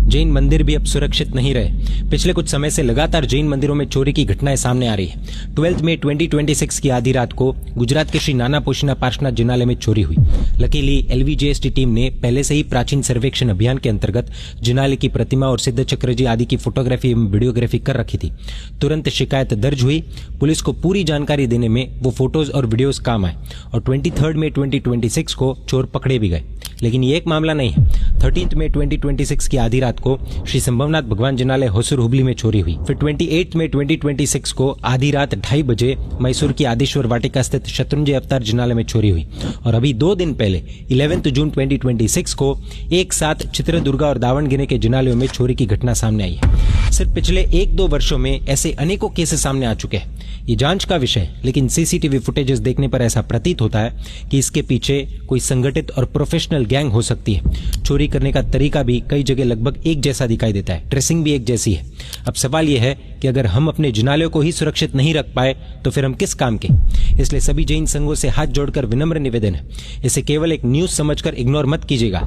जैन मंदिर भी अब सुरक्षित नहीं रहे। पिछले कुछ समय से लगातार जैन मंदिरों में चोरी की घटनाएं सामने आ रही है। 12 मई 2026 की आधी रात को गुजरात के श्री नाना पोशीना पार्श्वनाथ जिनालय में चोरी हुई। लकीली LVJST टीम ने पहले से ही प्राचीन सर्वेक्षण अभियान के अंतर्गत जिनालय की प्रतिमा और सिद्ध चक्रजी आदि की फोटोग्राफी एवं वीडियोग्राफी कर रखी थी। तुरंत शिकायत दर्ज हुई। पुलिस को पूरी जानकारी देने में वो फोटोज और वीडियोज काम आए और 23 मई 2026 को चोर पकड़े भी गए। लेकिन ये एक मामला नहीं है। 13 मई 2026 की आधी रात को श्री संभवनाथ भगवान जिनालय होसुर हुबली में चोरी हुई। फिर 28 मई 2026 को आधी रात 2:30 बजे मैसूर की आदिश्वर वाटिका स्थित शत्रुंजय अवतार जिनालय में चोरी हुई। और अभी 2 दिन पहले 11 जून 2026 को एक साथ चित्रदुर्गा और दावणगिरी के जिनालयों में चोरी की घटना सामने आई है। सिर्फ पिछले 1-2 वर्षों में ऐसे अनेकों केसेस सामने आ चुके हैं। ये जांच का विषय है, लेकिन CCTV फुटेजेस देखने पर ऐसा प्रतीत होता है कि इसके पीछे कोई संगठित और प्रोफेशनल गैंग हो सकती है। चोरी करने का तरीका भी कई जगह लगभग एक जैसा दिखाई देता है, ड्रेसिंग भी एक जैसी है। अब सवाल यह है कि अगर हम अपने जिनालयों को ही सुरक्षित नहीं रख पाए तो फिर हम किस काम के। इसलिए सभी जैन संघों से हाथ जोड़कर विनम्र निवेदन है, इसे केवल एक न्यूज समझकर इग्नोर मत कीजिएगा।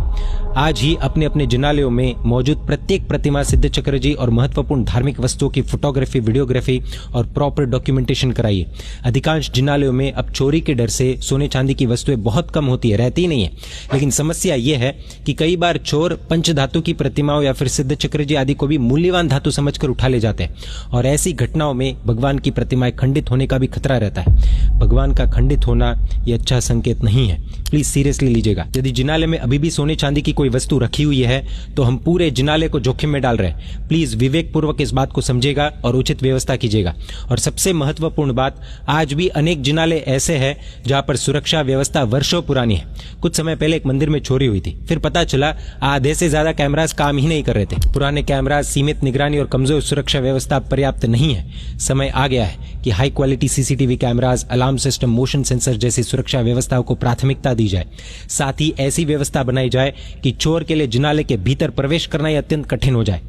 आज ही अपने अपने जिनालयों में मौजूद प्रत्येक प्रतिमा, सिद्ध चक्रजी और महत्वपूर्ण धार्मिक वस्तुओं की फोटोग्राफी, वीडियोग्राफी और प्रॉपर डॉक्यूमेंटेशन कराइए। अधिकांश जिनालयों में अब चोरी के डर से सोने चांदी की वस्तुएं बहुत कम होती है, रहती ही नहीं है। लेकिन समस्या यह है कि कई बार चोर पंचधातु की प्रतिमाओं या फिर सिद्ध चक्रजी आदि को भी मूल्यवान धातु समझकर उठा ले जाते हैं और ऐसी घटनाओं में भगवान की प्रतिमाएं खंडित होने का भी खतरा रहता है। भगवान का खंडित होना यह अच्छा संकेत नहीं है, प्लीज सीरियसली लीजिएगा। यदि जिनालय में अभी भी सोने चांदी की कोई वस्तु रखी हुई है तो हम पूरे जिनालय को जोखिम में डाल रहे हैं। प्लीज विवेक पूर्वक इस बात को समझिएगा और उचित व्यवस्था कीजिएगा। और सबसे महत्वपूर्ण बात, आज भी अनेक जिनालय ऐसे हैं जहां पर सुरक्षा व्यवस्था वर्षों पुरानी है। कुछ समय पहले एक मंदिर में चोरी हुई थी, फिर पता चला आधे से ज्यादा कैमरास काम ही नहीं कर रहे थे। पुराने कैमरास, सीमित निगरानी और कमजोर सुरक्षा व्यवस्था पर्याप्त नहीं है। समय आ गया है कि high quality CCTV cameras, alarm system, motion sensor जैसी सुरक्षा व्यवस्थाओं को प्राथमिकता दी जाए। साथ ही ऐसी व्यवस्था बनाई जाए कि चोर के लिए जिनालय के भीतर प्रवेश करना ही अत्यंत कठिन हो जाए।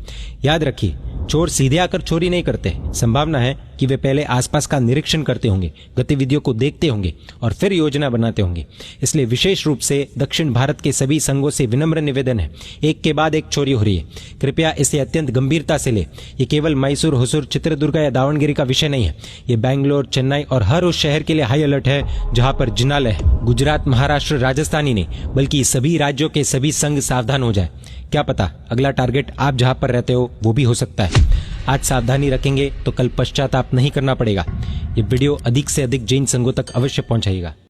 याद रखिए, चोर सीधे आकर चोरी नहीं करते। संभावना है कि वे पहले आसपास का निरीक्षण करते होंगे, गतिविधियों को देखते होंगे और फिर योजना बनाते होंगे। इसलिए विशेष रूप से दक्षिण भारत के सभी संघों से विनम्र निवेदन है, एक के बाद एक चोरी हो रही है, कृपया इसे अत्यंत गंभीरता से ले। ये केवल मैसूर, होसुर, चित्रदुर्गा या दावणगिरी का विषय नहीं है। ये बेंगलोर, चेन्नई और हर उस शहर के लिए हाई अलर्ट है जहां पर जिनालय है। गुजरात, महाराष्ट्र, राजस्थान ही नहीं बल्कि सभी राज्यों के सभी संघ सावधान हो जाए। क्या पता अगला टारगेट आप जहां पर रहते हो वो भी हो सकता है। आज सावधानी रखेंगे तो कल पश्चाताप नहीं करना पड़ेगा। ये वीडियो अधिक से अधिक जैन संघों तक अवश्य पहुंचाइएगा।